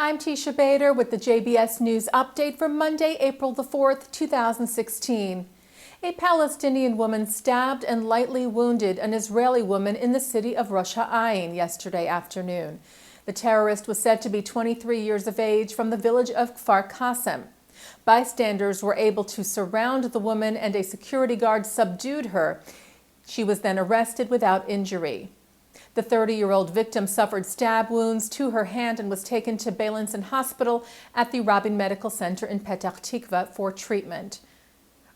I'm Teisha Bader with the JBS News Update for Monday, April the 4th, 2016. A Palestinian woman stabbed and lightly wounded an Israeli woman in the city of Rosh Ha'ain yesterday afternoon. The terrorist was said to be 23 years of age from the village of Kfar Qasim. Bystanders were able to surround the woman and a security guard subdued her. She was then arrested without injury. The 30-year-old victim suffered stab wounds to her hand and was taken to Beilinson Hospital at the Rabin Medical Center in Petah Tikva for treatment.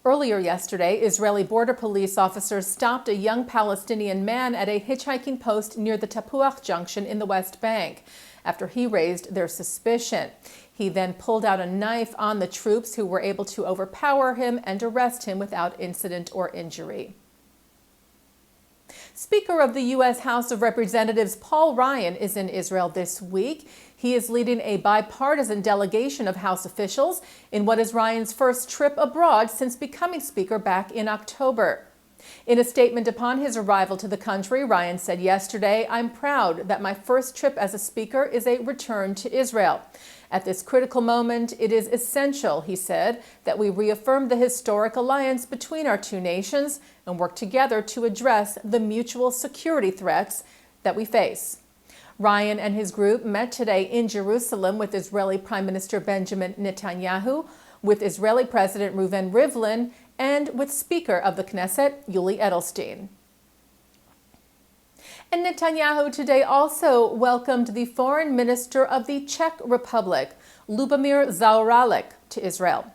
Earlier yesterday, Israeli border police officers stopped a young Palestinian man at a hitchhiking post near the Tapuach Junction in the West Bank after he raised their suspicion. He then pulled out a knife on the troops, who were able to overpower him and arrest him without incident or injury. Speaker of the U.S. House of Representatives Paul Ryan is in Israel this week. He is leading a bipartisan delegation of House officials in what is Ryan's first trip abroad since becoming Speaker back in October. In a statement upon his arrival to the country, Ryan said yesterday, "I'm proud that my first trip as a Speaker is a return to Israel. At this critical moment, it is essential," he said, "that we reaffirm the historic alliance between our two nations and work together to address the mutual security threats that we face." Ryan and his group met today in Jerusalem with Israeli Prime Minister Benjamin Netanyahu, with Israeli President Reuven Rivlin, and with Speaker of the Knesset, Yuli Edelstein. And Netanyahu today also welcomed the Foreign Minister of the Czech Republic, Lubomír Zaorálek, to Israel.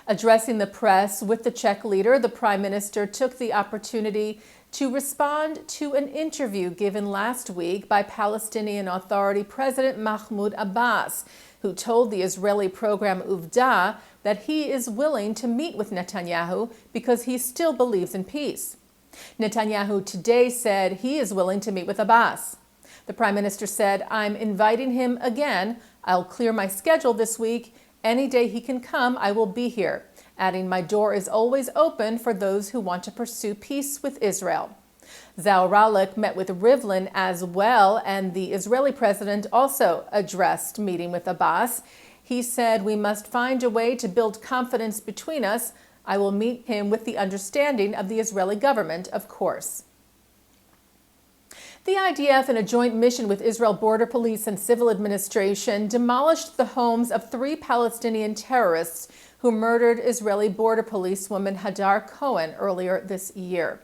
Addressing the press with the Czech leader, the Prime Minister took the opportunity to respond to an interview given last week by Palestinian Authority President Mahmoud Abbas, who told the Israeli program Uvda that he is willing to meet with Netanyahu because he still believes in peace. Netanyahu today said he is willing to meet with Abbas. The Prime Minister said, "I'm inviting him again. I'll clear my schedule this week. Any day he can come, I will be here," adding, "My door is always open for those who want to pursue peace with Israel." Zaorálek met with Rivlin as well, and the Israeli president also addressed meeting with Abbas. He said, "We must find a way to build confidence between us. I will meet him with the understanding of the Israeli government, of course." The IDF, in a joint mission with Israel Border Police and Civil Administration, demolished the homes of 3 Palestinian terrorists who murdered Israeli Border Police woman Hadar Cohen earlier this year.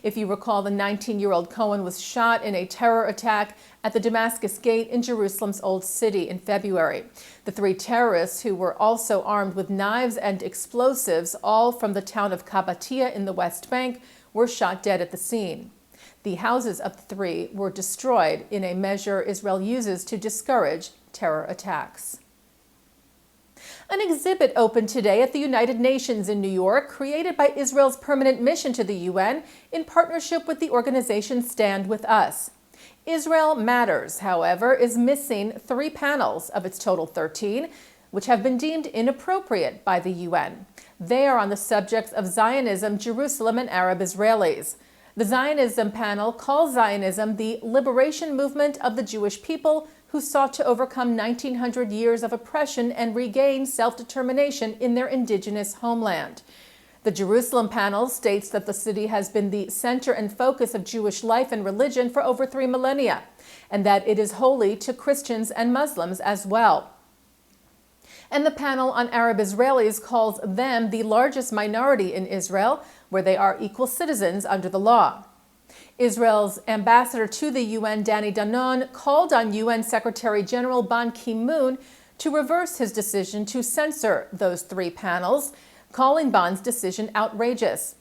If you recall, the 19-year-old Cohen was shot in a terror attack at the Damascus Gate in Jerusalem's Old City in February. The 3 terrorists, who were also armed with knives and explosives, all from the town of Kabatia in the West Bank, were shot dead at the scene. The houses of the 3 were destroyed in a measure Israel uses to discourage terror attacks. An exhibit opened today at the United Nations in New York, created by Israel's permanent mission to the UN in partnership with the organization Stand With Us. Israel Matters, however, is missing 3 panels of its total 13, which have been deemed inappropriate by the UN. They are on the subjects of Zionism, Jerusalem, and Arab Israelis. The Zionism panel calls Zionism the liberation movement of the Jewish people who sought to overcome 1,900 years of oppression and regain self-determination in their indigenous homeland. The Jerusalem panel states that the city has been the center and focus of Jewish life and religion for over 3 millennia, and that it is holy to Christians and Muslims as well. And the panel on Arab Israelis calls them the largest minority in Israel, where they are equal citizens under the law. Israel's ambassador to the UN, Danny Danon, called on UN Secretary General Ban Ki-moon to reverse his decision to censor those 3 panels, calling Ban's decision outrageous.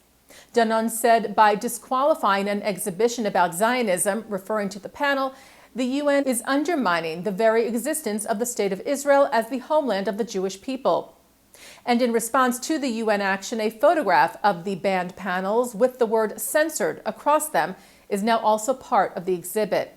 Danon said by disqualifying an exhibition about Zionism, referring to the panel, the UN is undermining the very existence of the State of Israel as the homeland of the Jewish people. And in response to the UN action, a photograph of the banned panels with the word censored across them is now also part of the exhibit.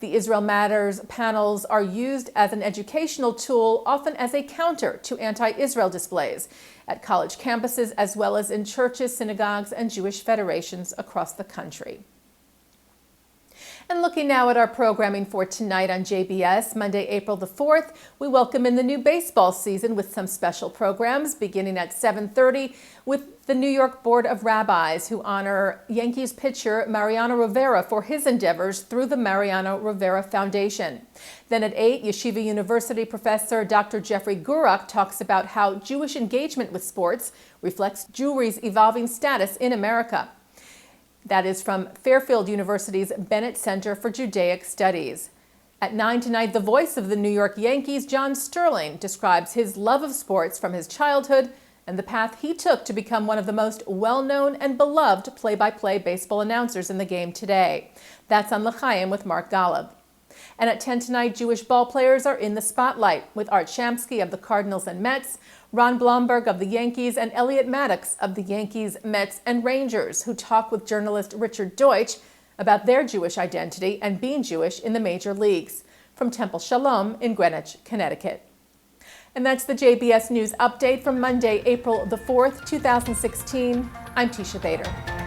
The Israel Matters panels are used as an educational tool, often as a counter to anti-Israel displays at college campuses, as well as in churches, synagogues, and Jewish federations across the country. And looking now at our programming for tonight on JBS, Monday, April the 4th, we welcome in the new baseball season with some special programs beginning at 7:30 with the New York Board of Rabbis, who honor Yankees pitcher Mariano Rivera for his endeavors through the Mariano Rivera Foundation. Then at 8, Yeshiva University professor Dr. Jeffrey Gurak talks about how Jewish engagement with sports reflects Jewry's evolving status in America. That is from Fairfield University's Bennett Center for Judaic Studies. At 9 tonight, the voice of the New York Yankees, John Sterling, describes his love of sports from his childhood and the path he took to become one of the most well-known and beloved play-by-play baseball announcers in the game today. That's on L'Chaim with Mark Golub. And at 10 tonight, Jewish ball players are in the spotlight with Art Shamsky of the Cardinals and Mets, Ron Blomberg of the Yankees, and Elliot Maddox of the Yankees, Mets, and Rangers, who talk with journalist Richard Deutsch about their Jewish identity and being Jewish in the major leagues. From Temple Shalom in Greenwich, Connecticut. And that's the JBS News Update from Monday, April the 4th, 2016. I'm Teisha Bader.